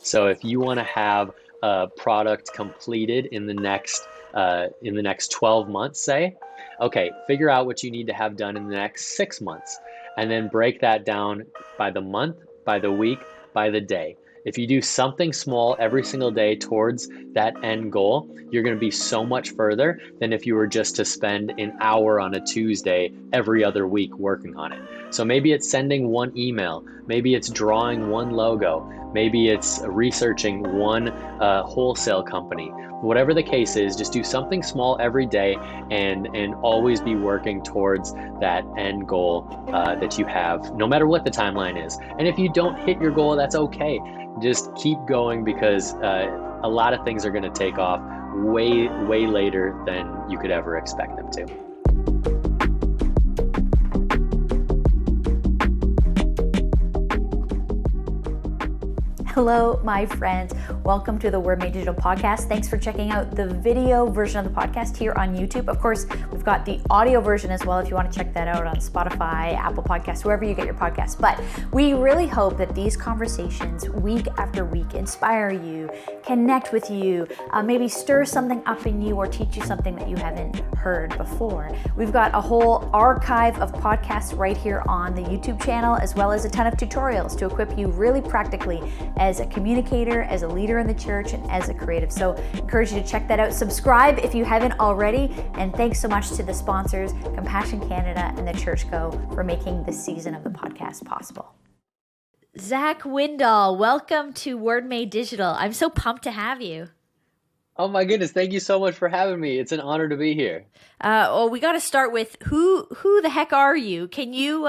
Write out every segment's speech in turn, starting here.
So if you want to have a product completed in the next 12 months, say, okay, figure out what you need to have done in the next 6 months, and then break that down by the month, by the week, by the day. If you do something small every single day towards that end goal, you're going to be so much further than if you were just to spend an hour on a Tuesday every other week working on it. So maybe it's sending one email, maybe it's drawing one logo, maybe it's researching one wholesale company. Whatever the case is, just do something small every day and always be working towards that end goal that you have, no matter what the timeline is. And if you don't hit your goal, that's okay. Just keep going, because a lot of things are going to take off way, way later than you could ever expect them to. Hello, my friends. Welcome to the Word Made Digital podcast. Thanks for checking out the video version of the podcast here on YouTube. Of course, we've got the audio version as well if you want to check that out on Spotify, Apple Podcasts, wherever you get your podcasts. But we really hope that these conversations week after week inspire you, connect with you, maybe stir something up in you or teach you something that you haven't heard before. We've got a whole archive of podcasts right here on the YouTube channel, as well as a ton of tutorials to equip you really practically as a communicator, as a leader in the church, and as a creative. So I encourage you to check that out. Subscribe if you haven't already. And thanks so much to the sponsors, Compassion Canada and the Church Go, for making this season of the podcast possible. Zach Windahl, welcome to Word Made Digital. I'm so pumped to have you. Oh my goodness, thank you so much for having me. It's an honor to be here. Well, we got to start with who the heck are you? Can you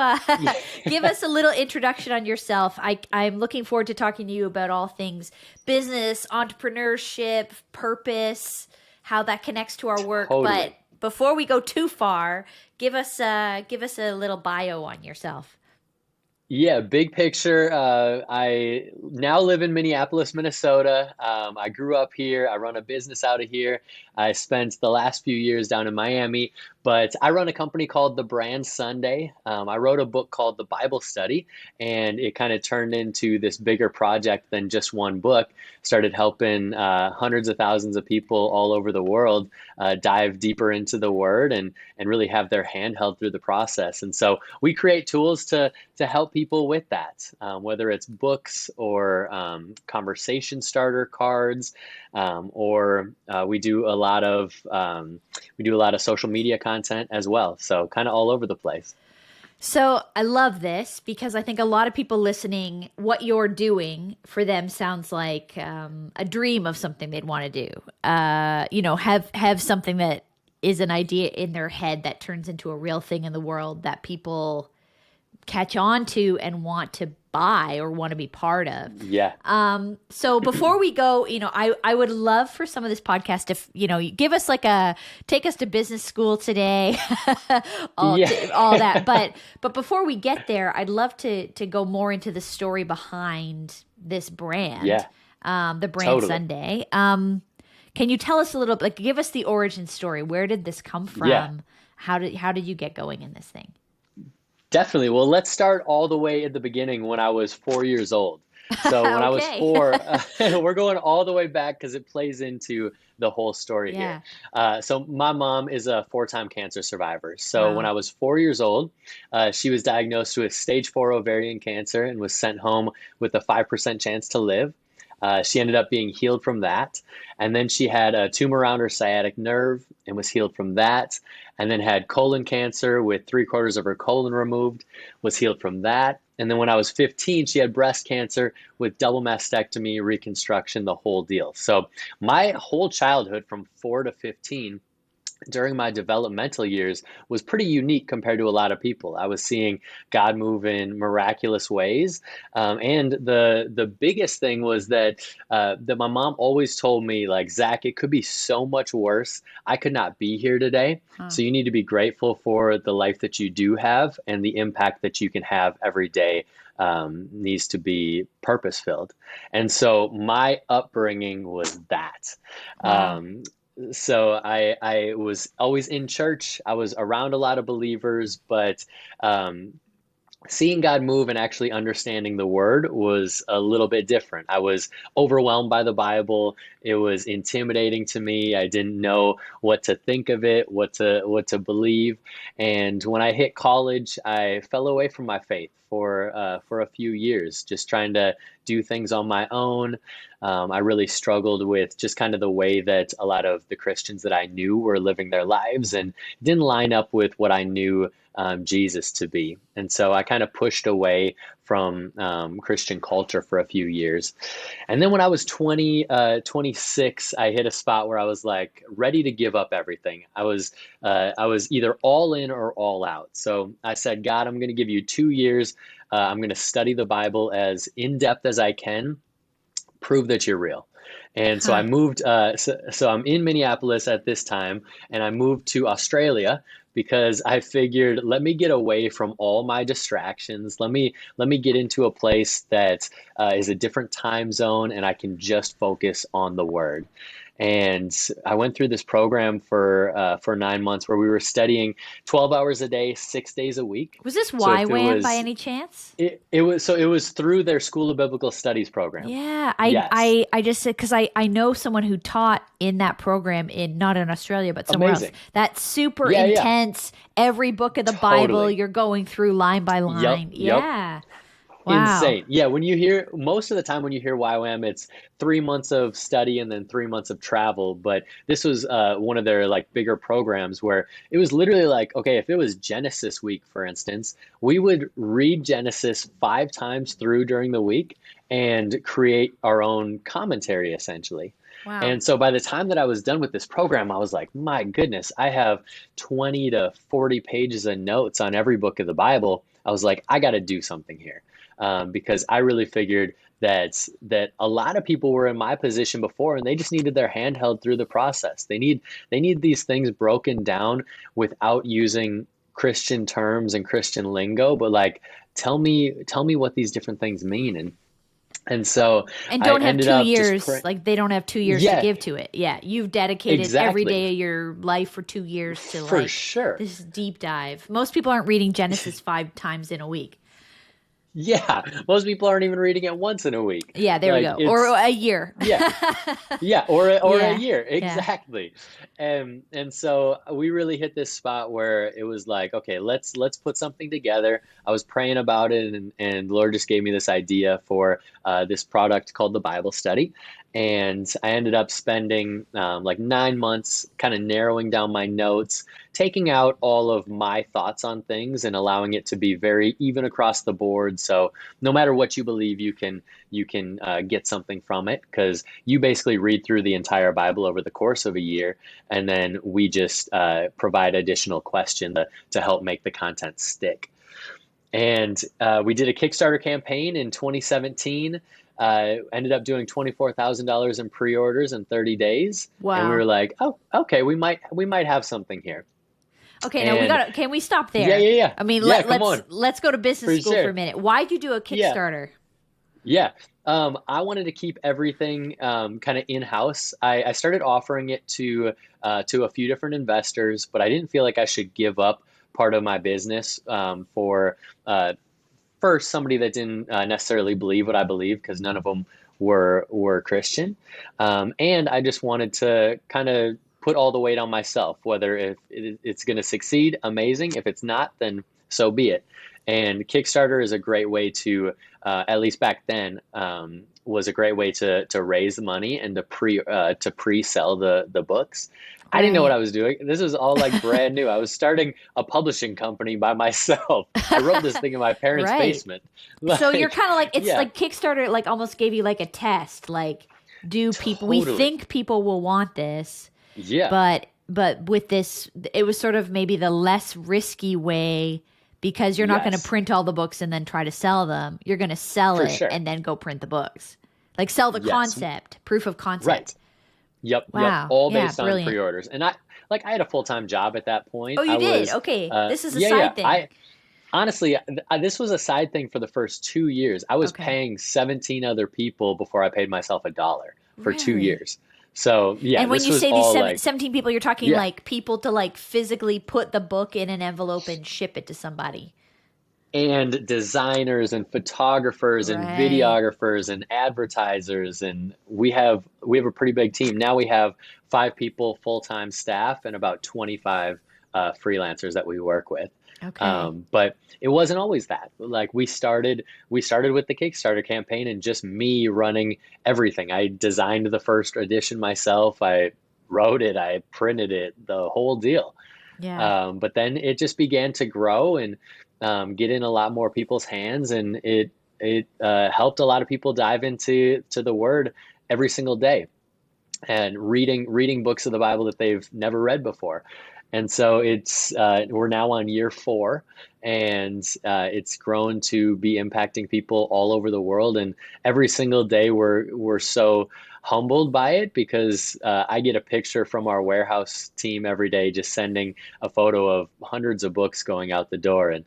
give us a little introduction on yourself? I'm looking forward to talking to you about all things business, entrepreneurship, purpose, how that connects to our work. Totally. But before we go too far, give us a little bio on yourself. Yeah, big picture. I now live in Minneapolis, Minnesota. I grew up here. I run a business out of here. I spent the last few years down in Miami, but I run a company called The Brand Sunday. I wrote a book called The Bible Study, and it kind of turned into this bigger project than just one book. Started helping hundreds of thousands of people all over the world dive deeper into the Word and really have their hand held through the process. And so we create tools to help people with that, whether it's books or conversation starter cards, or we do a lot of social media content as well. So kind of all over the place. So I love this because I think a lot of people listening, what you're doing for them sounds like a dream of something they'd want to do. Have something that is an idea in their head that turns into a real thing in the world that people catch on to and want to buy or want to be part of. Yeah. So before we go, I would love for some of this podcast to, give us take us to business school today, all that. But before we get there, I'd love to go more into the story behind this brand, the Brand Totally. Sunday. Can you tell us a little, give us the origin story? Where did this come from? Yeah. How did you get going in this thing? Definitely. Well, let's start all the way at the beginning when I was 4 years old. So when I was Okay. 4, we're going all the way back because it plays into the whole story Yeah. here. So my mom is a 4-time cancer survivor. So Wow. when I was 4 years old, she was diagnosed with stage 4 ovarian cancer and was sent home with a 5% chance to live. She ended up being healed from that. And then she had a tumor around her sciatic nerve and was healed from that. And then had colon cancer with 3/4 of her colon removed, was healed from that. And then when I was 15, she had breast cancer with double mastectomy, reconstruction, the whole deal. So my whole childhood from 4 to 15, during my developmental years, was pretty unique compared to a lot of people. I was seeing God move in miraculous ways. And the biggest thing was that my mom always told me, like, Zach, it could be so much worse. I could not be here today. Huh. So you need to be grateful for the life that you do have, and the impact that you can have every day needs to be purpose filled. And so my upbringing was that. Wow. So I was always in church. I was around a lot of believers, but seeing God move and actually understanding the word was a little bit different. I was overwhelmed by the Bible. It was intimidating to me. I didn't know what to think of it, what to believe. And when I hit college, I fell away from my faith for a few years, just trying to do things on my own. I really struggled with just kind of the way that a lot of the Christians that I knew were living their lives and didn't line up with what I knew Jesus to be. And so I kind of pushed away from Christian culture for a few years. And then when I was 26, I hit a spot where I was like ready to give up everything. I was either all in or all out. So I said, God, I'm going to give you 2 years. I'm going to study the Bible as in depth as I can, prove that you're real. And so I Huh. moved, so I'm in Minneapolis at this time, and I moved to Australia because I figured, let me get away from all my distractions. Let me get into a place that is a different time zone, and I can just focus on the word. And I went through this program for 9 months where we were studying 12 hours a day, 6 days a week. Was this So if it YWAM by was any chance? it was through their School of Biblical Studies program. Yeah, Yes. I just said because I know someone who taught in that program in not in Australia but somewhere else. Amazing. That's super Yeah, yeah. intense. Every book of the Bible Totally. you're going through line by Yep, line. yep. Yeah. Wow. Insane. Yeah, when you hear most of the time when you hear YWAM, it's 3 months of study and then 3 months of travel. But this was one of their like bigger programs where it was literally like, okay, if it was Genesis week, for instance, we would read Genesis 5 times through during the week and create our own commentary essentially. Wow. And so by the time that I was done with this program, I was like, my goodness, I have 20 to 40 pages of notes on every book of the Bible. I was like, I got to do something here, because I really figured that a lot of people were in my position before, and they just needed their hand held through the process. They need these things broken down without using Christian terms and Christian lingo, but like tell me what these different things mean. And so And I don't have ended two up just years, like they don't have 2 years to yeah, give to it. Yeah, you've dedicated every exactly. day of your life for 2 years to For like sure. this deep dive. Most people aren't reading Genesis 5 times in a week. Yeah, most people aren't even reading it once in a week. Yeah, there we Like go. Or it's a year. yeah, yeah, or a Yeah, year, yeah. exactly. And so we really hit this spot where it was like, okay, let's put something together. I was praying about it, and the Lord just gave me this idea for this product called the Bible Study. And I ended up spending like 9 months kind of narrowing down my notes, taking out all of my thoughts on things and allowing it to be very even across the board. So no matter what you believe, you can get something from it because you basically read through the entire Bible over the course of a year, and then we just provide additional questions to help make the content stick. And we did a Kickstarter campaign in 2017. Ended up doing $24,000 in pre-orders in 30 days, and we Wow. were like, "Oh, okay, we might have something here." Okay, now we And got to can we stop yeah, there? yeah, yeah, I mean, yeah. Come let's on, let's go to business for school for a sure. minute. Why'd you do a Yeah, Kickstarter? yeah. I wanted to keep everything kind of in-house. I started offering it to a few different investors, but I didn't feel like I should give up part of my business uh, for somebody that didn't necessarily believe what I believe, because none of them were Christian, and I just wanted to kind of put all the weight on myself. Whether if it's going to succeed, amazing. If it's not, then so be it. And Kickstarter is a great way to, at least back then, was a great way to raise money and to pre-sell the books. I didn't know what Right. I was doing. This was all like brand new. I was starting a publishing company by myself. I wrote this thing in my parents' Right. basement. So you're Like, kind of like it's yeah, like Kickstarter like almost gave you like a test. Like, do people we totally. think people will want this, Yeah. but with this it was sort of maybe the less risky way because you're not going to Yes, print all the books and then try to sell them. You're going to sell for it sure. and then go print the books. Like sell the Yes. concept, proof of Right. concept. Yep. Yep. Wow. All Yeah, based on brilliant. pre-orders. And I had a full-time job at that point. Oh, you I did. was, Okay. This is a yeah, yeah. side thing. Honestly, this was a side thing for the first 2 years. I was Okay. paying 17 other people before I paid myself $1 for two Really? years. So yeah, And when this you was say these all like, 17 people, you're talking yeah, like people to like physically put the book in an envelope and ship it to somebody. and designers and photographers and Right. videographers and advertisers, and we have a pretty big team now. We have 5 people full-time staff and about 25 freelancers that we work with. Okay. But it wasn't always that. Like we started with the Kickstarter campaign and just me running everything. I designed the first edition myself. I wrote it, I printed it, the whole deal. Yeah. But then it just began to grow and get in a lot more people's hands, and it helped a lot of people dive into the Word every single day and reading books of the Bible that they've never read before. And so we're now on year 4, and it's grown to be impacting people all over the world. And every single day we're so humbled by it because I get a picture from our warehouse team every day, just sending a photo of hundreds of books going out the door, and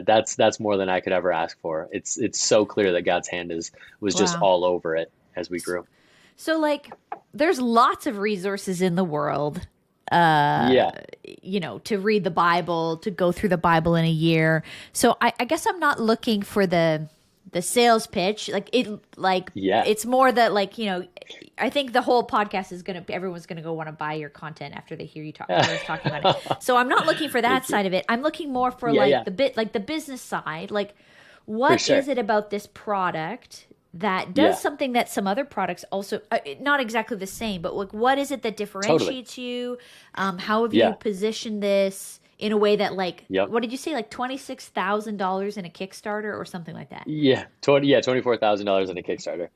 that's more than I could ever ask for. It's so clear that God's hand is was just Wow. all over it as we grew. So, like, there's lots of resources in the world, uh, Yeah, to read the Bible, to go through the Bible in a year. So, I guess I'm not looking for the sales pitch. yeah. It's more that, like, I think the whole podcast is everyone's gonna go want to buy your content after they hear hear us talking about it. So I'm not looking for that Thank you. side of it. I'm looking more for Yeah, like yeah, the business side. Like, for what is sure. it about this product that does Yeah, something that some other products also not exactly the same, but like, what is it that totally. differentiates you? How have you Yeah, positioned this in a way that, like, yep. what did you say, like $26,000 in a Kickstarter or something like that? Yeah, $24,000 in a Kickstarter.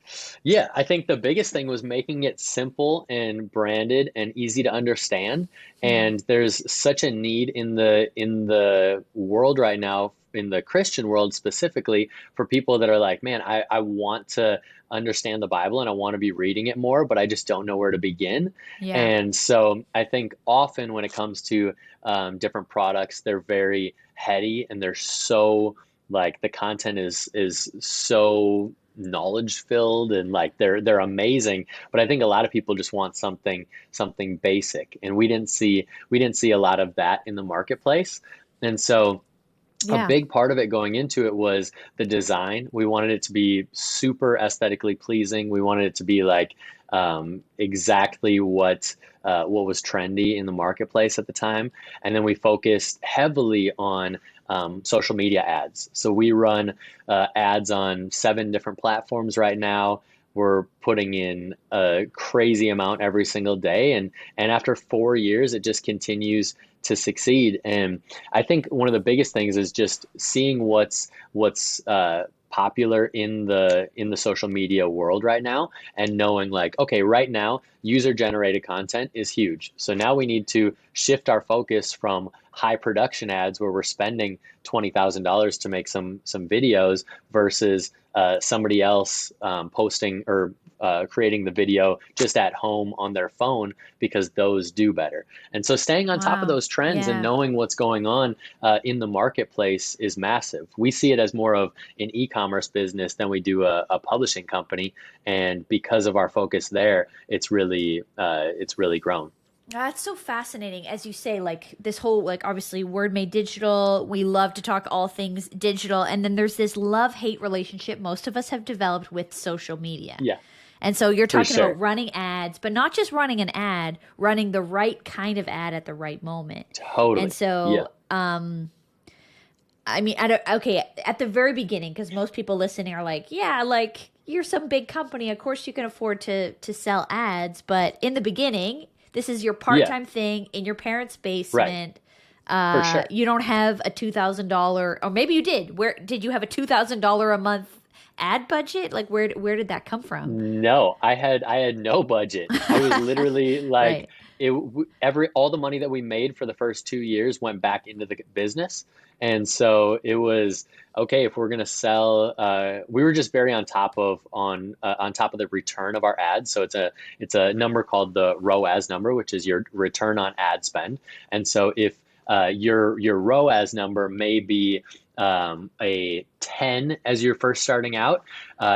Yeah, I think the biggest thing was making it simple and branded and easy to understand. Mm. And there's such a need in the world right now, in the Christian world specifically, for people that are like, man, I want to understand the Bible and I want to be reading it more, but I just don't know where to begin. Yeah. And so I think often when it comes to different products, they're very heady and they're so like the content is so knowledge filled, and like they're amazing, but I think a lot of people just want something basic, and we didn't see a lot of that in the marketplace. And so a Yeah. big part of it going into it was the design. We wanted it to be super aesthetically pleasing. We wanted it to be like exactly what was trendy in the marketplace at the time. And then we focused heavily on social media ads. So we run ads on 7 different platforms right now. We're putting in a crazy amount every single day, and after 4 years, it just continues to succeed. And I think one of the biggest things is just seeing what's popular in the social media world right now, and knowing like, okay, right now user generated content is huge. So now we need to shift our focus from high production ads where we're spending $20,000 to make some videos versus somebody else posting or creating the video just at home on their phone, because those do better. And so staying on top of Wow. those trends and Yeah. knowing what's going on in the marketplace is massive. We see it as more of an e-commerce business than we do a publishing company. And because of our focus there, it's really grown. That's so fascinating. As you say, like, this whole, like, obviously Word Made Digital, we love to talk all things digital. And then there's this love-hate relationship most of us have developed with social media. Yeah, And so you're for talking about sure. running ads, but not just running an ad, running the right kind of ad at the right moment. And Totally. Yeah. so, I mean, okay, at the very beginning, because most people listening are like, yeah, like, you're some big company, of course you can afford to sell ads. But in the beginning, this is your Yeah. part-time thing in your parents' Right. basement. For sure. You don't have a $2,000, or maybe you did. Where did you have a $2,000 a month ad budget? Like, where did that come from? No, I had no budget. I was literally like Right. every all the money that we made for the first 2 years went back into the business. And so it was okay if we're going to sell. We were just very on top of the return of our ads. So it's a number called the ROAS number, which is your return on ad spend. And so if your ROAS number may be a 10 as you're first starting out,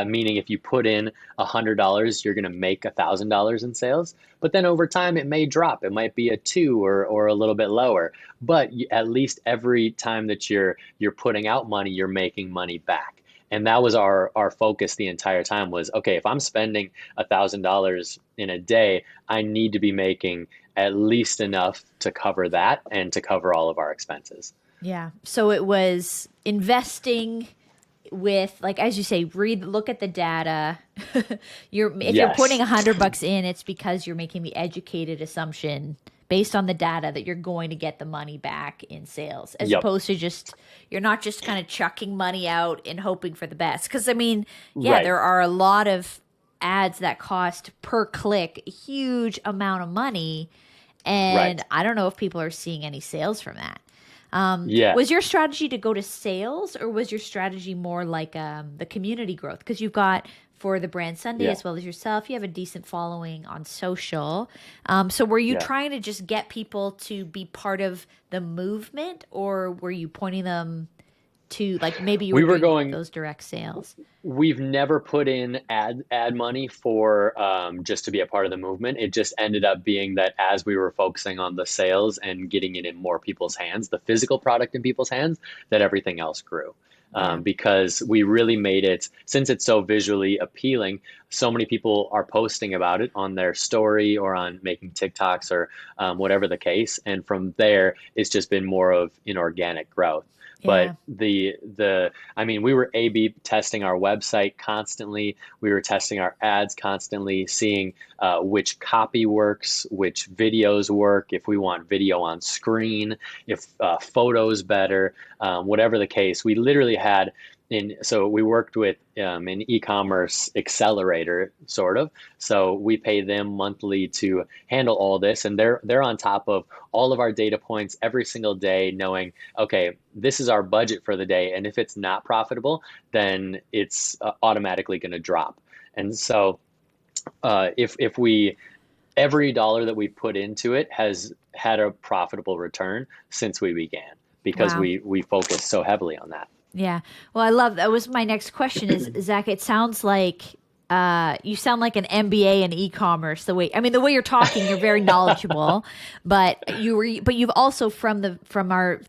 meaning if you put in $100, you're going to make $1,000 in sales. But then over time, it may drop. It might be a 2 or a little bit lower. But at least every time that you're putting out money, you're making money back. And that was our focus the entire time was, okay, if I'm spending $1,000 in a day, I need to be making at least enough to cover that and to cover all of our expenses. Yeah. So it was investing with, like, as you say, look at the data. If you're putting Yes, $100 in, it's because you're making the educated assumption based on the data that you're going to get the money back in sales, as yep, opposed to just, you're not just kind of chucking money out and hoping for the best. Because I mean, yeah, right, there are a lot of ads that cost per click a huge amount of money, and right. I don't know if people are seeing any sales from that. Yeah. Was your strategy to go to sales, or was your strategy more like the community growth? Because you've got, for the brand Sunday Yeah, as well as yourself, you have a decent following on social. So were you yeah. trying to just get people to be part of the movement, or were you pointing them to, like, maybe you were We were doing going, those direct sales? we've never put in ad money for just to be a part of the movement. It just ended up being that as we were focusing on the sales and getting it in more people's hands, the physical product in people's hands, that everything else grew. Yeah. Because we really made it, since it's so visually appealing, so many people are posting about it on their story or on making TikToks or whatever the case. And from there, it's just been more of inorganic growth. But Yeah. I mean, we were A/B testing our website constantly. We were testing our ads constantly, seeing which copy works, which videos work, if we want video on screen, if photos better, whatever the case. We literally had so we worked with an e-commerce accelerator, sort of. So we pay them monthly to handle all this, and they're on top of all of our data points every single day, knowing, okay, this is our budget for the day, and if it's not profitable, then it's automatically going to drop. And so if we every dollar that we put into it has had a profitable return since we began because Wow. we focus so heavily on that. Yeah. Well, I love that. Was my next question is, Zach, it sounds like you sound like an MBA in e-commerce. The way you're talking, you're very knowledgeable, but you've also, from our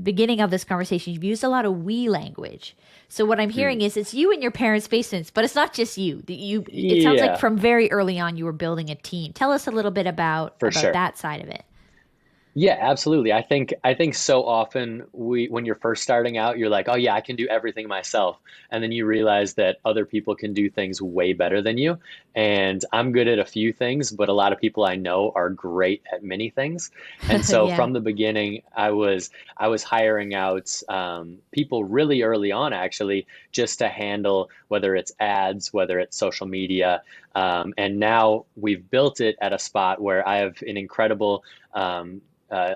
beginning of this conversation, you've used a lot of we language. So what I'm hearing Mm. is it's you and your parents' basements, but it's not just you. It sounds like Yeah, from very early on you were building a team. Tell us a little bit for about sure. that side of it. Yeah, absolutely. I think so often when you're first starting out, you're like, "Oh yeah, I can do everything myself." And then you realize that other people can do things way better than you. And I'm good at a few things, but a lot of people I know are great at many things. And so Yeah. from the beginning, I was hiring out people really early on, actually, just to handle whether it's ads, whether it's social media. And now we've built it at a spot where I have an incredible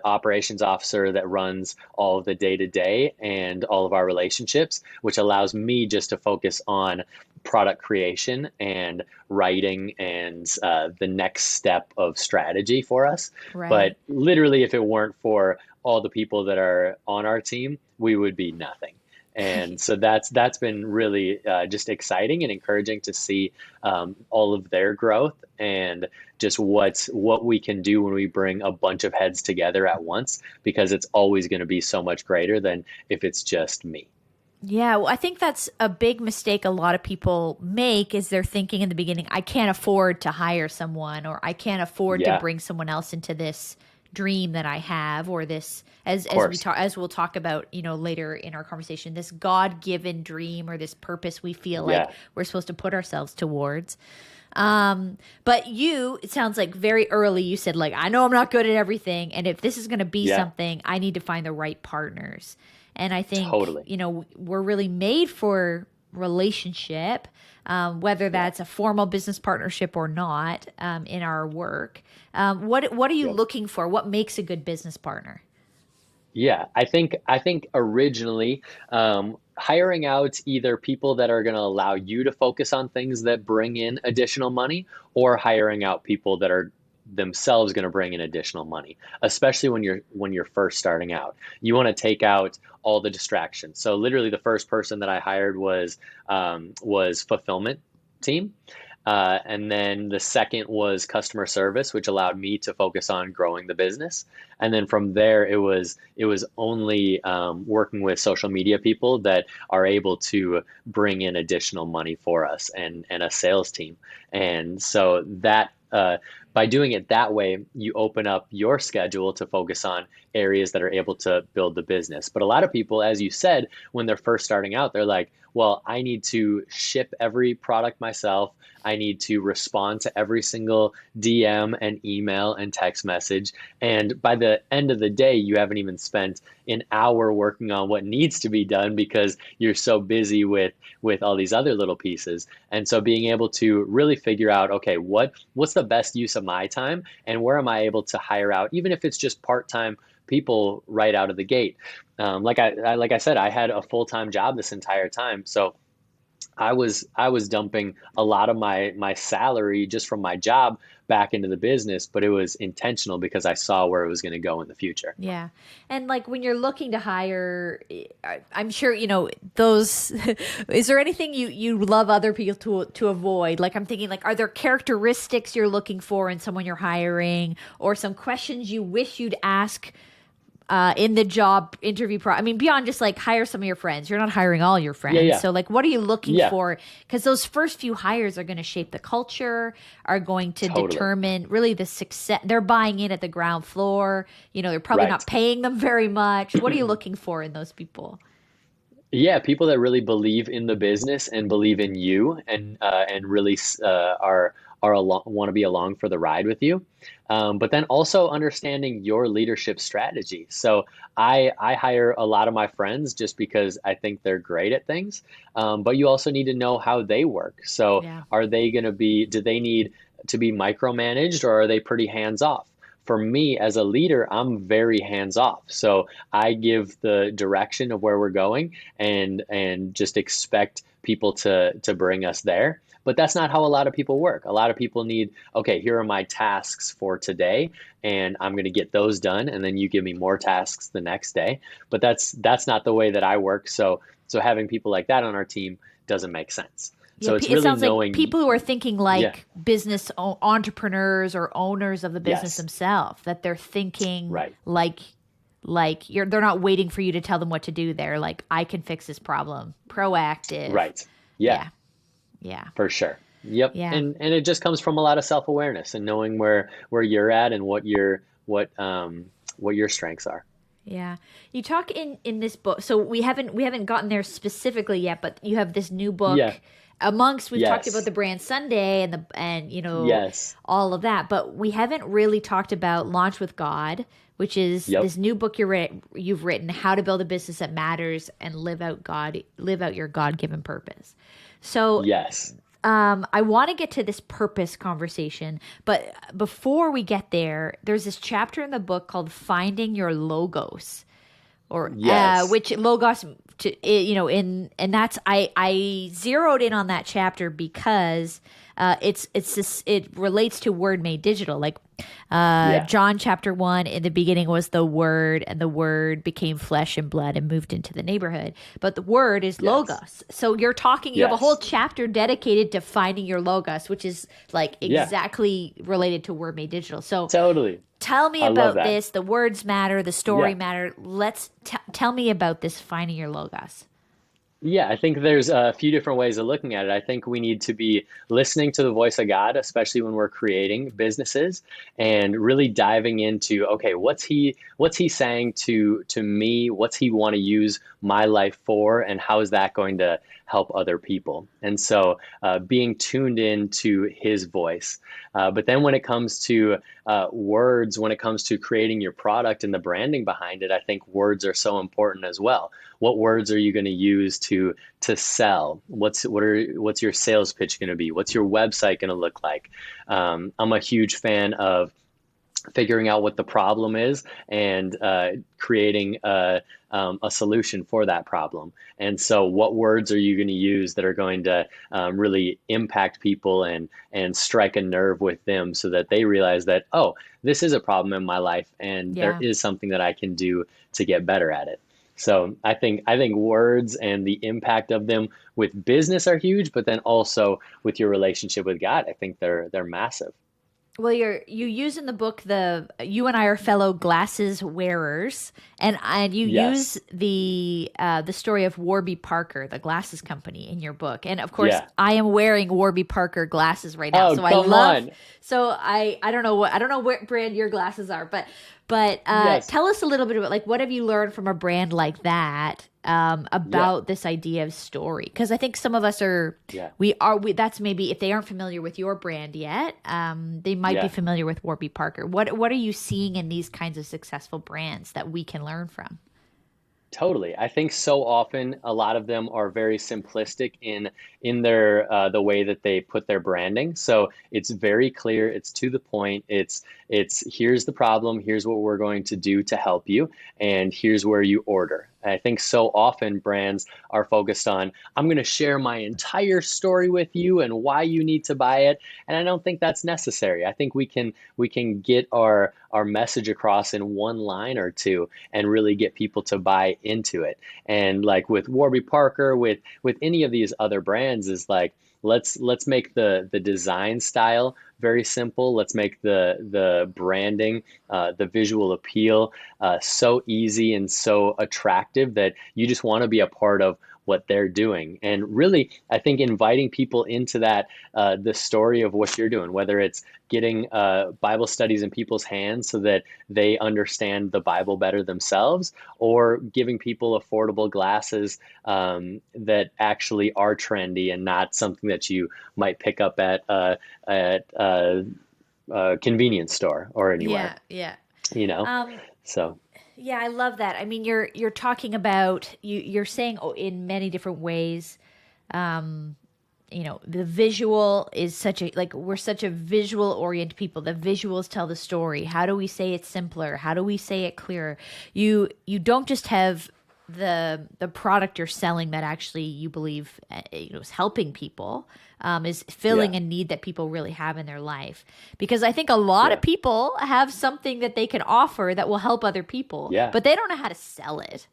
operations officer that runs all of the day to day and all of our relationships, which allows me just to focus on product creation and writing and the next step of strategy for us. Right. But literally, if it weren't for all the people that are on our team, we would be nothing. And so that's been really just exciting and encouraging to see all of their growth and just what we can do when we bring a bunch of heads together at once, because it's always going to be so much greater than if it's just me. Yeah, well, I think that's a big mistake a lot of people make is they're thinking in the beginning, I can't afford to hire someone, or I can't afford to Yeah, bring someone else into this dream that I have, or this, of as we course. talk, as we'll talk about, later in our conversation, this God-given dream or this purpose we feel like Yeah, we're supposed to put ourselves towards. But it sounds like very early you said, like, I know I'm not good at everything, and if this is going to be yeah, something, I need to find the right partners. And I think, totally. we're really made for relationship, whether Yeah, that's a formal business partnership or not, in our work. What are you yep. looking for? What makes a good business partner? Yeah, I think originally hiring out either people that are going to allow you to focus on things that bring in additional money, or hiring out people that are themselves going to bring in additional money, especially when you're first starting out. You want to take out all the distractions. So literally, the first person that I hired was fulfillment team. And then the second was customer service, which allowed me to focus on growing the business. And then from there, it was only working with social media people that are able to bring in additional money for us, and a sales team. And so that by doing it that way, you open up your schedule to focus on areas that are able to build the business. But a lot of people, as you said, when they're first starting out, they're like, well, I need to ship every product myself. I need to respond to every single DM and email and text message. And by the end of the day, you haven't even spent an hour working on what needs to be done because you're so busy with all these other little pieces. And so being able to really figure out, okay, what's the best use of my time, and where am I able to hire out, even if it's just part-time people right out of the gate. Like I said, I had a full-time job this entire time. So I was dumping a lot of my salary just from my job back into the business, but it was intentional because I saw where it was going to go in the future. Yeah. And like when you're looking to hire, I'm sure, those, is there anything you love other people to avoid? Like I'm thinking like, are there characteristics you're looking for in someone you're hiring, or some questions you wish you'd ask in the job interview I mean, beyond just like hire some of your friends. You're not hiring all your friends. Yeah. So like, what are you looking Yeah. for? Because those first few hires are going to shape the culture, are going to Totally. determine really the success. They're buying in at the ground floor. They're probably Right. not paying them very much. What are you looking for in those people? Yeah, people that really believe in the business and believe in you, and really want to be along for the ride with you. But then also understanding your leadership strategy. So I hire a lot of my friends just because I think they're great at things. But you also need to know how they work. So Yeah. do they need to be micromanaged, or are they pretty hands off? For me as a leader, I'm very hands off. So I give the direction of where we're going, and just expect people to bring us there. But that's not how a lot of people work. A lot of people need, okay, here are my tasks for today, and I'm going to get those done, and then you give me more tasks the next day. But that's not the way that I work. So having people like that on our team doesn't make sense. Yeah, So it's it really sounds like knowing, people who are thinking yeah, like business entrepreneurs or owners of the business yes, themselves, that they're thinking right, they're not waiting for you to tell them what to do. They're like, I can fix this problem. Proactive. right, yeah. Yeah. Yeah. For sure. Yep. Yeah. And it just comes from a lot of self-awareness and knowing where you're at, and what your strengths are. Yeah. You talk in this book. So we haven't gotten there specifically yet, but you have this new book Yeah. amongst we've talked about Yes. the brand Sunday and Yes. all of that, but we haven't really talked about Launch with God, which is Yep. this new book you've written, How to Build a Business That Matters and Live Out Your God-Given Purpose. So Yes. I want to get to this purpose conversation, but before we get there, there's this chapter in the book called Finding Your Logos, or Yes. which logos and that's I zeroed in on that chapter because it relates to Word Made Digital. Like Yeah. John chapter 1, in the beginning was the Word, and the Word became flesh and blood and moved into the neighborhood. But the Word is Yes. logos. So you have a whole Yes. chapter dedicated to finding your logos, which is like Yeah. exactly related to Word Made Digital. So Totally. tell me I love about that. this. The words matter, the story Yeah. matter. Tell me about this finding your logos. Yeah, I think there's a few different ways of looking at it. I think we need to be listening to the voice of God, especially when we're creating businesses, and really diving into, okay, what's he saying to me? What's he want to use my life for, and how is that going to help other people? And so being tuned in to his voice. But then when it comes to words, when it comes to creating your product and the branding behind it, I think words are so important as well. What words are you going to use to sell? What's your sales pitch going to be? What's your website going to look like? I'm a huge fan of figuring out what the problem is and creating a solution for that problem. And so, what words are you going to use that are going to really impact people and strike a nerve with them so that they realize that, oh, this is a problem in my life, and there Yeah. is something that I can do to get better at it. So I think words and the impact of them with business are huge, but then also with your relationship with God, I think they're massive. Well, you use in the book the you and I are fellow glasses wearers, and you use Yes. the story of Warby Parker, the glasses company, in your book. And of course, Yeah. I am wearing Warby Parker glasses right now, Oh, so I come love. on. So I don't know what brand your glasses are, but Yes. tell us a little bit about like what have you learned from a brand like that Yeah. about this idea of story? Because I think some of us are Yeah. we that's maybe if they aren't familiar with your brand yet, they might be Yeah. familiar with Warby Parker. What are you seeing in these kinds of successful brands that we can learn from? Totally. I think so often a lot of them are very simplistic in their the way that they put their branding. So it's very clear, it's to the point, it's here's the problem, here's what we're going to do to help you, and here's where you order. I think so often brands are focused on, I'm going to share my entire story with you and why you need to buy it. And I don't think that's necessary. I think we can get our message across in one line or two and really get people to buy into it. And like with Warby Parker, with any of these other brands, is like let's make the design style very simple. Let's make the branding, the visual appeal, so easy and so attractive that you just want to be a part of what they're doing. And really, I think inviting people into that, the story of what you're doing, whether it's getting Bible studies in people's hands so that they understand the Bible better themselves, or giving people affordable glasses that actually are trendy and not something that you might pick up at a convenience store or anywhere, Yeah, yeah. you know? Um, So, yeah, I love that. I mean, you're talking about you're saying in many different ways. Um, the visual is such a like we're such a visual oriented people. The visuals tell the story. How do we say it simpler? How do we say it clearer? You don't just have the product you're selling that actually you believe is helping people, is filling yeah, a need that people really have in their life, because I think a lot of yeah, people have something that they can offer that will help other people, yeah. but they don't know how to sell it.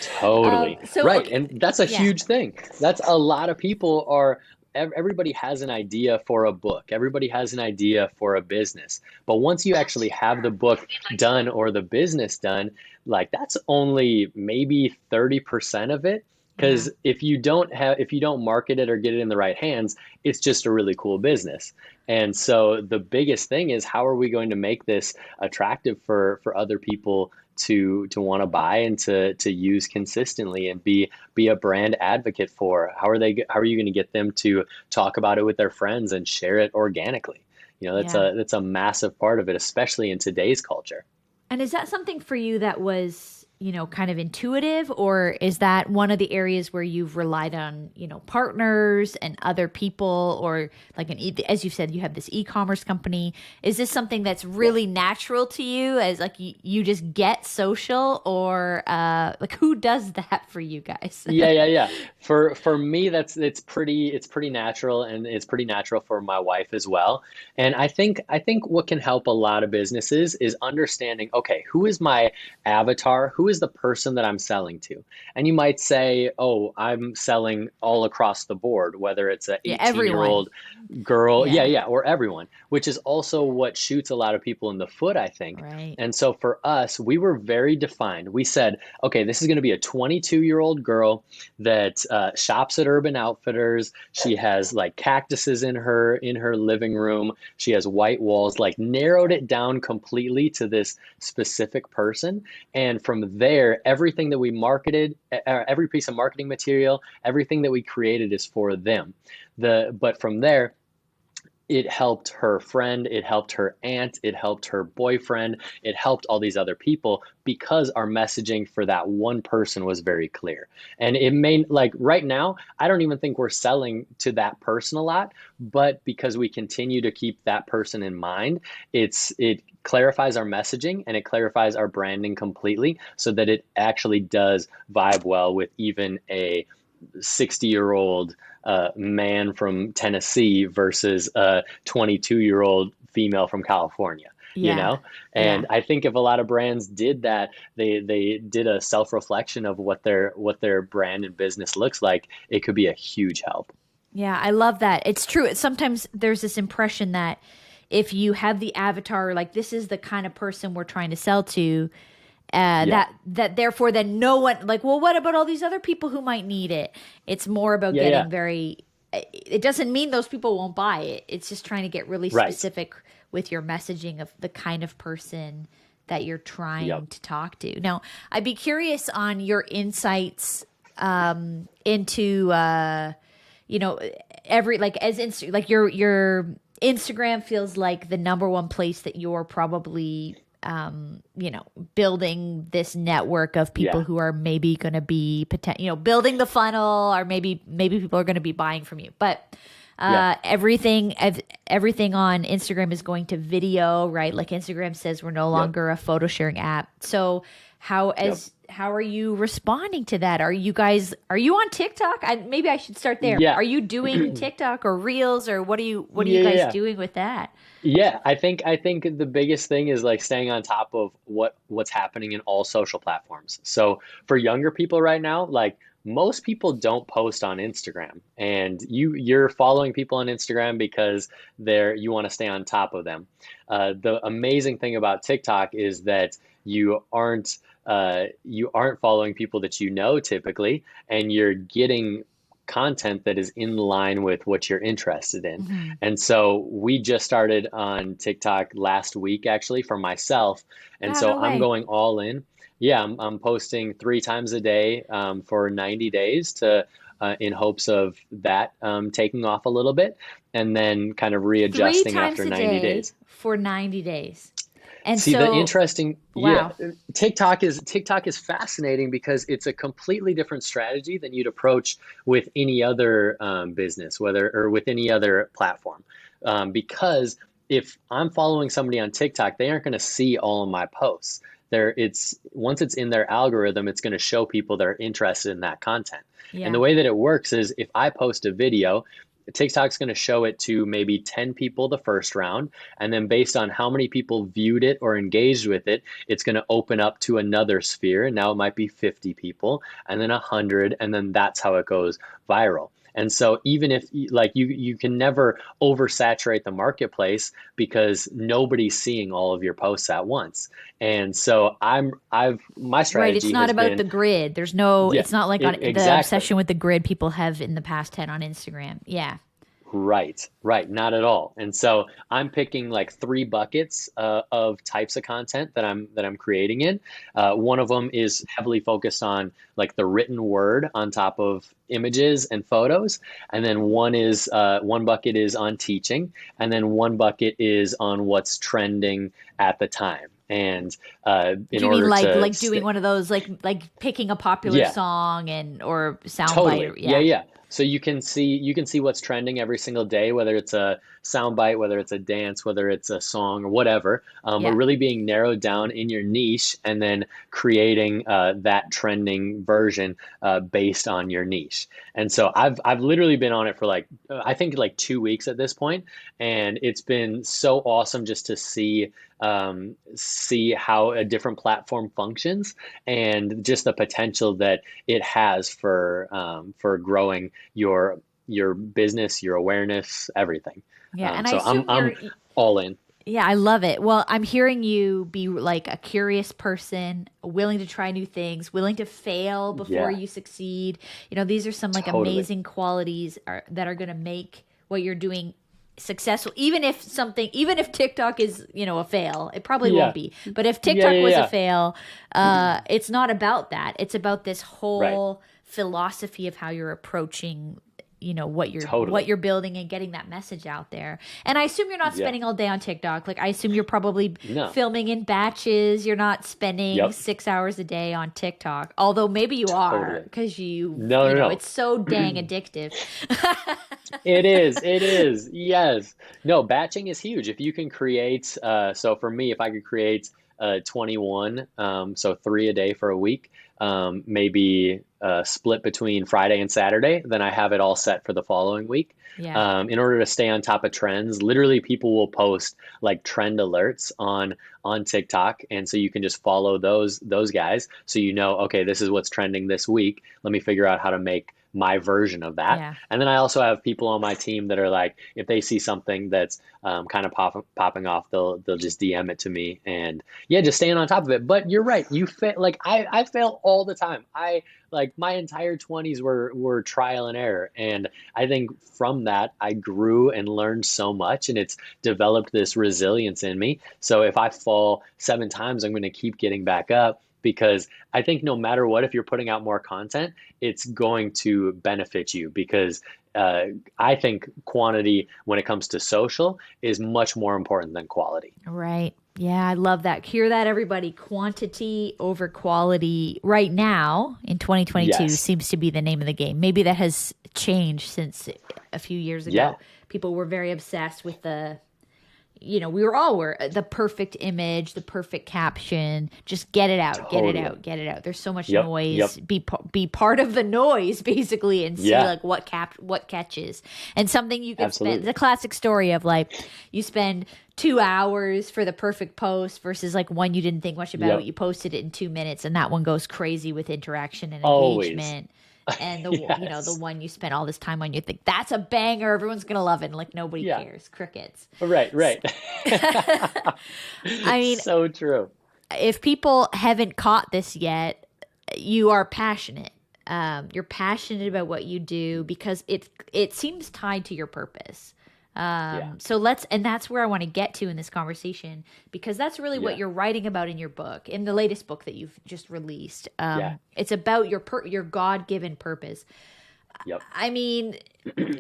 Totally. So Right. okay, And that's a yeah, huge thing. That's a lot of people are, everybody has an idea for a book. Everybody has an idea for a business. But once you actually have the book done or the business done, like that's only maybe 30% of it. yeah, Because if you don't market it or get it in the right hands, it's just a really cool business. And so the biggest thing is, how are we going to make this attractive for other people to want to buy and to use consistently and be a brand advocate for? How are you going to get them to talk about it with their friends and share it organically? That's yeah. a massive part of it, especially in today's culture. And is that something for you that was, kind of intuitive, or is that one of the areas where you've relied on, partners and other people, or like as you said, you have this e-commerce company. Is this something that's Yeah. really natural to you, as like you just get social, or like who does that for you guys? Yeah. For me, it's pretty natural, and it's pretty natural for my wife as well. And I think what can help a lot of businesses is understanding, okay, who is my avatar? Who is the person that I'm selling to? And you might say, oh, I'm selling all across the board, whether it's a Yeah, 18-year everyone. old girl, Yeah, yeah, or everyone, which is also what shoots a lot of people in the foot, I think. right. And so for us, we were very defined. We said, okay, this is going to be a 22-year-old girl that shops at Urban Outfitters. She has like cactuses in her living room. She has white walls. Like, narrowed it down completely to this specific person. And from there, everything that we marketed, every piece of marketing material, everything that we created is for them. But from there, it helped her friend, it helped her aunt, it helped her boyfriend, it helped all these other people because our messaging for that one person was very clear. And it may, like right now, I don't even think we're selling to that person a lot, but because we continue to keep that person in mind, it clarifies our messaging and it clarifies our branding completely so that it actually does vibe well with even a 60-year-old man from Tennessee versus a 22-year-old female from California, you Yeah. know? Yeah. And I think if a lot of brands did that, they did a self-reflection of what their brand and business looks like, it could be a huge help. Yeah, I love that. It's true. Sometimes there's this impression that if you have the avatar, like this is the kind of person we're trying to sell to, Yeah. that therefore then no one like, well, what about all these other people who might need it? It's more about Yeah, yeah. getting very. It doesn't mean those people won't buy it. It's just trying to get really Right. specific with your messaging of the kind of person that you're trying Yep. to talk to. Now, I'd be curious on your insights into you know every like as like your Instagram feels like the number one place that you're probably building this network of people Yeah. who are maybe going to be building the funnel, or maybe people are going to be buying from you. But Yeah. everything on Instagram is going to video, right? Like Instagram says we're no Yep. longer a photo sharing app. So Yep. how are you responding to that? Are you on TikTok? Maybe I should start there. Yeah. Are you doing TikTok or Reels, or what are you Yeah, guys yeah. doing with that? Yeah, I think the biggest thing is like staying on top of what's happening in all social platforms. So for younger people right now, like most people don't post on Instagram, and you're following people on Instagram because you want to stay on top of them. The amazing thing about TikTok is that you aren't following people that you know typically, and you're getting content that is in line with what you're interested in. Mhm. And so we just started on TikTok last week, actually, for myself. And Oh, so no I'm way. going all in. Yeah, I'm posting 3 times a day for 90 days in hopes of that taking off a little bit and then kind of Three readjusting times after a 90 day days. for 90 days. And See, the so, interesting, yeah, wow. TikTok is fascinating because it's a completely different strategy than you'd approach with any other business, whether or with any other platform. Because if I'm following somebody on TikTok, they aren't going to see all of my posts. It's once it's in their algorithm, it's going to show people that are interested in that content. And the Yeah. way that it works is if I post a video, TikTok's going to show it to maybe 10 people the first round. And then based on how many people viewed it or engaged with it, it's going to open up to another sphere. And now it might be 50 people and then 100. And then that's how it goes viral. And so even if like you can never oversaturate the marketplace because nobody's seeing all of your posts at once. And so my Right. It's strategy not has about been, the grid. yeah, It's not like on the exactly. obsession with the grid people have in the past 10 on Instagram. Yeah. Right, right, not at all. And so I'm picking like 3 buckets of types of content that I'm creating in. One of them is heavily focused on like the written word on top of images and photos, and then one bucket is on teaching, and then one bucket is on what's trending at the time. And in Do you mean order to like doing one of those like picking a popular yeah, song and or soundbite totally. or Yeah, yeah. yeah. So you can see what's trending every single day, whether it's a soundbite, whether it's a dance, whether it's a song or whatever. But Yeah. really being narrowed down in your niche and then creating that trending version based on your niche. And so I've literally been on it for like I think like 2 weeks at this point, and it's been so awesome just to see how a different platform functions and just the potential that it has for growing your business, your awareness, everything. Yeah, and I So I'm assume I'm all in. yeah, I love it. Well, I'm hearing you be like a curious person, willing to try new things, willing to fail before Yeah, you succeed. These are some like totally. amazing qualities that are going to make what you're doing successful. Even if TikTok is, a fail, it probably won't Yeah, be. But if yeah, TikTok yeah, was a yeah. fail, it's not about that. It's about this Right. whole philosophy of how you're approaching what Totally. you're building and getting that message out there. And I assume you're not Yeah. spending all day on TikTok. Like I assume you're probably No. filming in batches. You're not spending Yep. 6 hours a day on TikTok. Although maybe you are Totally. because No, no, it's so dang no. addictive. It is. It is. Yes. No, batching is huge. If you can create, so for me, if I could create 21, so 3 a day for a week, maybe split between Friday and Saturday, then I have it all set for the following week. Yeah. In order to stay on top of trends, literally people will post like trend alerts on TikTok, and so you can just follow those guys, so okay, this is what's trending this week. Let me figure out how to make my version of that. Yeah. And then I also have people on my team that are like, if they see something that's kind of popping off, they'll just DM it to me, and yeah, just staying on top of it. But you're right, you fail. Like I fail all the time. I like my entire 20s were trial and error, and I think from that I grew and learned so much, and it's developed this resilience in me. So if I fall 7 times, I'm going to keep getting back up, because I think no matter what, if you're putting out more content, it's going to benefit you, because uh, I think quantity when it comes to social is much more important than quality. Right. Yeah, I love that. Hear that, everybody. Quantity over quality right now in 2022 Yes. seems to be the name of the game. Maybe that has changed since a few years Yeah. ago. People were very obsessed with we were the perfect image, the perfect caption. Just get it out, get it Totally. out, get it out. There's so much Yep. Yep. noise. Be part of the noise, basically, and see Yeah. like what catches. And something you could spend. The Absolutely. classic story of like you spend 2 hours for the perfect post versus like one you didn't think much about. Yep. You posted it in 2 minutes, and that one goes crazy with interaction and Always. engagement. And the Yes. one you spent all this time on, you think that's a banger. Everyone's gonna love it. And like nobody Yeah. cares. Crickets. Right. Right. I mean, So true. if people haven't caught this yet, you are passionate. You're passionate about what you do because it seems tied to your purpose. Yeah. And that's where I want to get to in this conversation, because that's really what Yeah. you're writing about in your book, in the latest book that you've just released. Yeah. It's about your God-given purpose. Yep. I mean,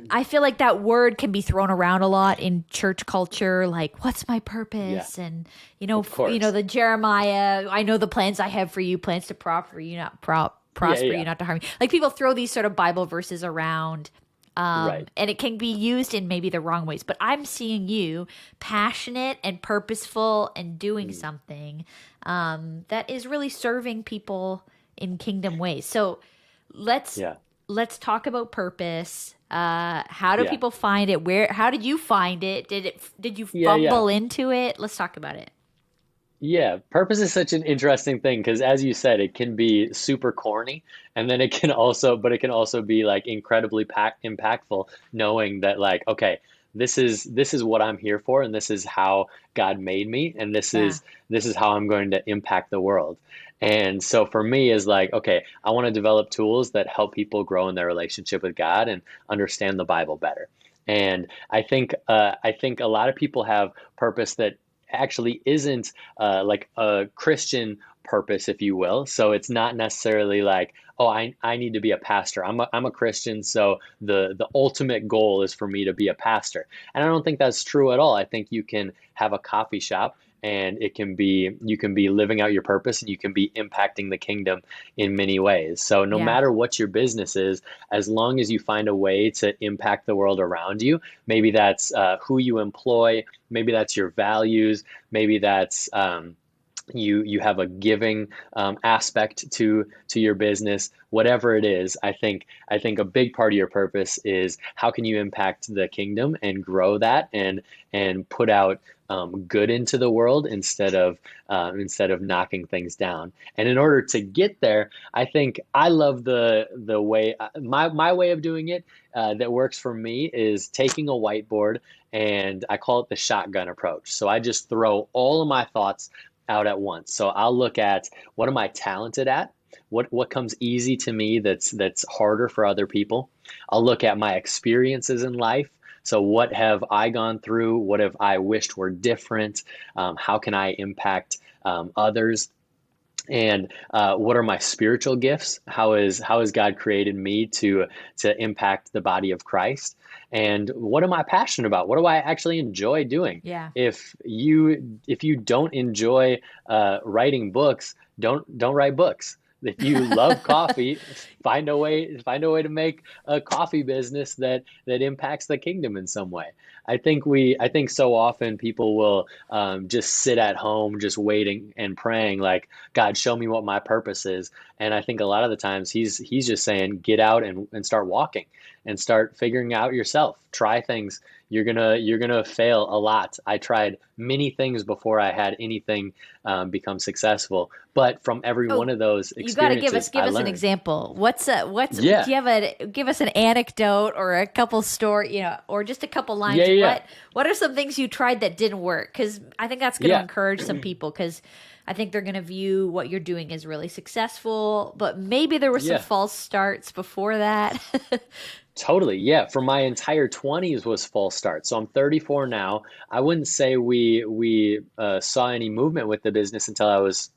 I feel like that word can be thrown around a lot in church culture, like "What's my Yeah. purpose?" And Of course. the Jeremiah, "I know the plans I have for you, plans to prosper you, not Yeah. prosper you, Yeah. not to harm you." Like people throw these sort of Bible verses around, Right. and it can be used in maybe the wrong ways. But I'm seeing you passionate and purposeful and doing something that is really serving people in kingdom ways. So let's Yeah. let's talk about purpose. How do Yeah. people find it? How did you find it? Did you Yeah. Yeah. fumble into it? Let's talk about it. Yeah, purpose is such an interesting thing, because as you said, it can be super corny, and then but it can also be like incredibly impactful, knowing that like, okay, this is what I'm here for, and this is how God made me, and Yeah. this is how I'm going to impact the world. And so for me is like, okay, I want to develop tools that help people grow in their relationship with God and understand the Bible better. And I think a lot of people have purpose that actually isn't like a Christian purpose, if you will. So it's not necessarily like, oh, I need to be a pastor. I'm a Christian, so the ultimate goal is for me to be a pastor. And I don't think that's true at all. I think you can have a coffee shop, and you can be living out your purpose, and you can be impacting the kingdom in many ways. So no Yeah. matter what your business is, as long as you find a way to impact the world around you, maybe that's who you employ, maybe that's your values, maybe that's you have a giving aspect to your business, whatever it is. I think a big part of your purpose is how can you impact the kingdom and grow that, and put out good into the world, instead of knocking things down. And in order to get there, I think I love the way my way of doing it that works for me is taking a whiteboard, and I call it the shotgun approach. So I just throw all of my thoughts out at once. So I'll look at, what am I talented at? What comes easy to me that's harder for other people? I'll look at my experiences in life. So what have I gone through? What have I wished were different? How can I impact others? And what are my spiritual gifts? How has God created me to impact the body of Christ? And what am I passionate about? What do I actually enjoy doing? Yeah. If you don't enjoy writing books, don't write books. If you love coffee, find a way to make a coffee business that impacts the kingdom in some way. I think so often people will just sit at home, just waiting and praying, like, God, show me what my purpose is. And I think a lot of the times he's just saying, get out and start walking and start figuring out yourself. Try things. You're gonna fail a lot. I tried many things before I had anything become successful. But from every one Oh, of those you got to give us experiences, I an learned. example. Yeah, Do you have give us an anecdote or a couple story, or just a couple yeah, lines? yeah, What are some things you tried that didn't work? Because I think that's going to yeah, encourage some people. Because I think they're going to view what you're doing as really successful, but maybe there were some yeah. false starts before that. Totally. Yeah. For my entire 20s was false start. So I'm 34 now. I wouldn't say we saw any movement with the business until I was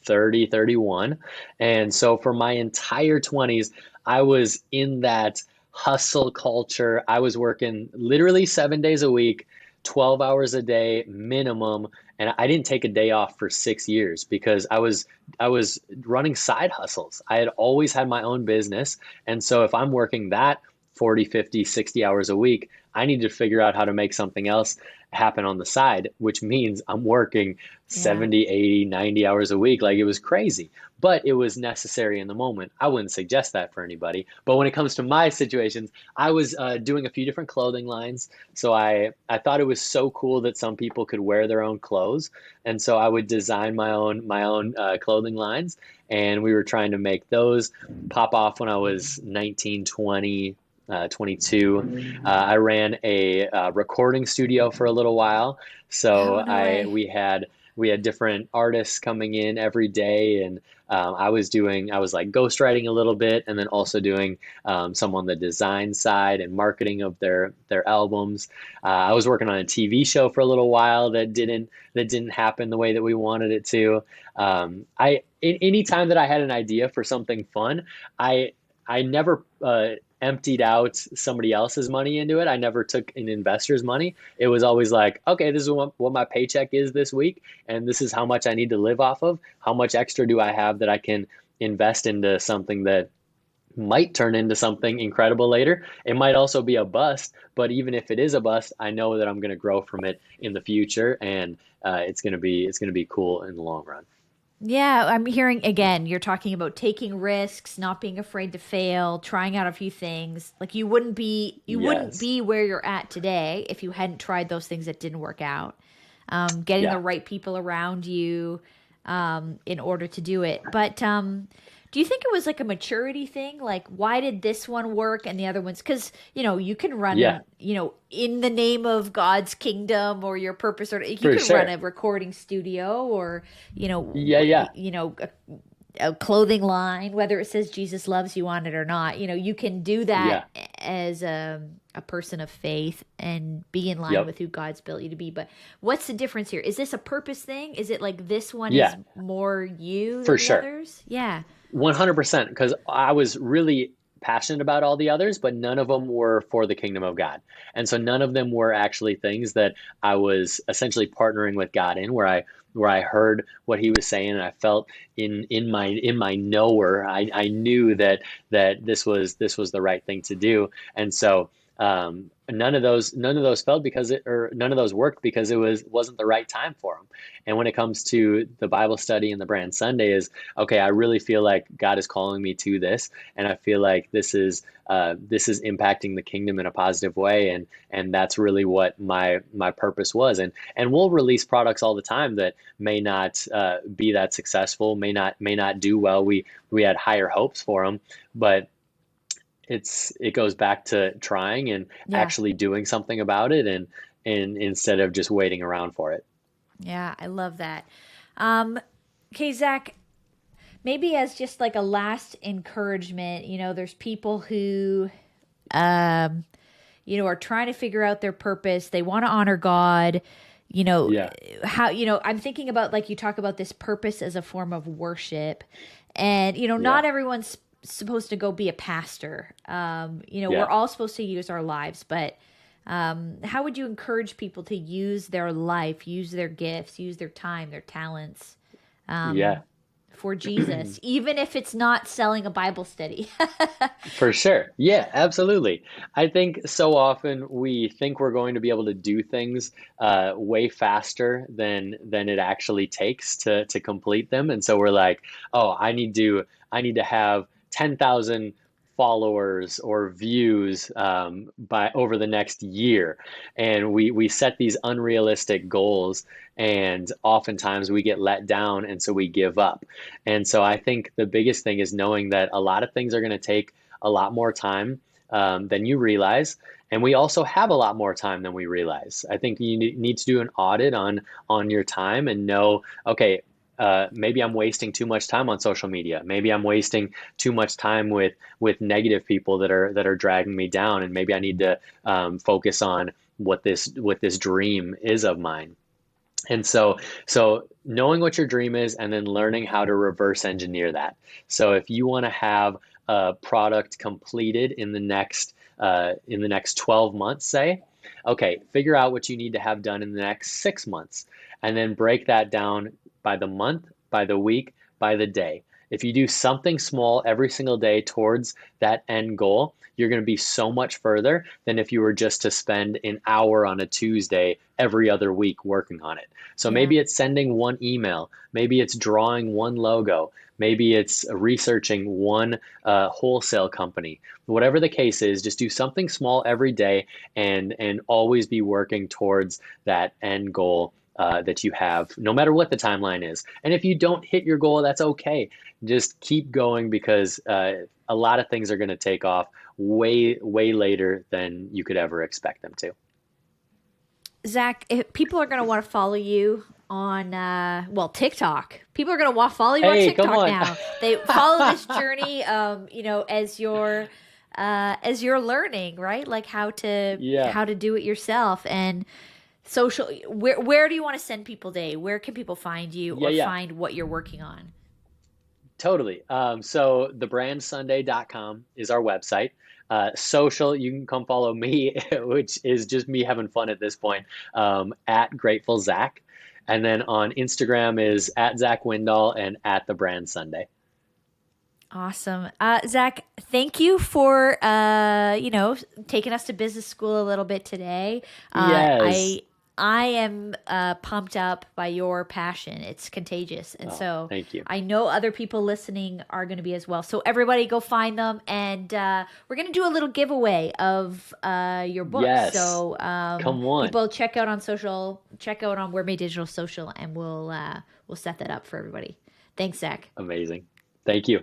30, 31. And so for my entire 20s, I was in that hustle culture. I was working literally 7 days a week, 12 hours a day minimum. And I didn't take a day off for 6 years because I was running side hustles. I had always had my own business. And so if I'm working that 40, 50, 60 hours a week, I need to figure out how to make something else happen on the side, which means I'm working Yeah. 70, 80, 90 hours a week. Like, it was crazy, but it was necessary in the moment. I wouldn't suggest that for anybody. But when it comes to my situations, I was doing a few different clothing lines. So I thought it was so cool that some people could wear their own clothes. And so I would design my own clothing lines. And we were trying to make those pop off when I was 19, 20, 22. I ran a recording studio for a little while, so Oh, no I way. we had different artists coming in every day, and I was like ghostwriting a little bit, and then also doing some on the design side and marketing of their albums. I was working on a TV show for a little while that didn't happen the way that we wanted it to. Any time that I had an idea for something fun, I I never emptied out somebody else's money into it. I never took an investor's money. It was always like, okay, this is what my paycheck is this week, and this is how much I need to live off of. How much extra do I have that I can invest into something that might turn into something incredible later? It might also be a bust, but even if it is a bust, I know that I'm going to grow from it in the future, and it's going to be cool in the long run. Yeah, I'm hearing again, you're talking about taking risks, not being afraid to fail, trying out a few things. Like you wouldn't Yes. be where you're at today if you hadn't tried those things that didn't work out. Getting the Yeah. right people around you in order to do it. But do you think it was like a maturity thing? Like, why did this one work and the other ones? Because you can Yeah. run, in the name of God's kingdom or your purpose, or you For can run sure. a recording studio or Yeah. Yeah. a clothing line, whether it says Jesus loves you on it or not. You can do that Yeah. as a person of faith and be in line Yep. with who God's built you to be. But what's the difference here? Is this a purpose thing? Is it like this one is Yeah. more you than For the sure. others? Yeah. 100%, because I was really passionate about all the others, but none of them were for the kingdom of God. And so none of them were actually things that I was essentially partnering with God in, where I heard what he was saying, and I felt in my knower, I knew that this was the right thing to do. And so none of those felt because it or none of those worked because it wasn't the right time for them. And when it comes to the Bible study and the brand Sunday, is okay, I really feel like God is calling me to this, and I feel like this is impacting the kingdom in a positive way, and that's really what my purpose was. And we'll release products all the time that may not be that successful, may not do well. We had higher hopes for them, but it goes back to trying and Yeah. actually doing something about it, and instead of just waiting around for it. Yeah. I love that. Um, okay, Zach, maybe as just like a last encouragement, there's people who, um, are trying to figure out their purpose. They want to honor God. you know, Yeah. how, I'm thinking about, like, you talk about this purpose as a form of worship, and, Yeah. not everyone's supposed to go be a pastor. We're Yeah. all supposed to use our lives, but how would you encourage people to use their life, use their gifts, use their time, their talents Yeah. for Jesus, even if it's not selling a Bible study? For sure. Yeah, absolutely. I think so often we think we're going to be able to do things way faster than it actually takes to complete them. And so we're like, oh, I need to have 10,000 followers or views by over the next year. And we set these unrealistic goals, and oftentimes we get let down, and so we give up. And so I think the biggest thing is knowing that a lot of things are going to take a lot more time than you realize. And we also have a lot more time than we realize. I think you need to do an audit on your time and know, okay, maybe I'm wasting too much time on social media. Maybe I'm wasting too much time with negative people that are dragging me down, and maybe I need to focus on what this dream is of mine. And so knowing what your dream is and then learning how to reverse engineer that. So if you want to have a product completed in the next 12 months, say, okay, figure out what you need to have done in the next 6 months, and then break that down by the month, by the week, by the day. If you do something small every single day towards that end goal, you're going to be so much further than if you were just to spend an hour on a Tuesday every other week working on it. So Yeah. maybe it's sending one email, maybe it's drawing one logo, maybe it's researching one wholesale company. Whatever the case is, just do something small every day, and always be working towards that end goal that you have, no matter what the timeline is. And if you don't hit your goal, that's okay. Just keep going, because a lot of things are going to take off way, way later than you could ever expect them to. Zach, if people are going to want to follow you on, TikTok. People are going to want to follow you on Hey, come TikTok on. now. They follow this journey, as you're learning, right? Like Yeah. how to do it yourself, and social. Where do you want to send people today? Where can people find you Yeah, or yeah. find what you're working on? Totally. So thebrandsunday.com is our website. Social, you can come follow me, which is just me having fun at this point, at Grateful Zach. And then on Instagram is at Zach Windahl and at the Brand Sunday. Awesome. Zach, thank you for taking us to business school a little bit today. Uh, Yes. I I am pumped up by your passion. It's contagious. And Oh, so thank you. I know other people listening are going to be as well. So everybody go find them. And we're going to do a little giveaway of your book. Yes. So Come on. people check out on social, check out on We're Made Digital Social, and we'll set that up for everybody. Thanks, Zach. Amazing. Thank you.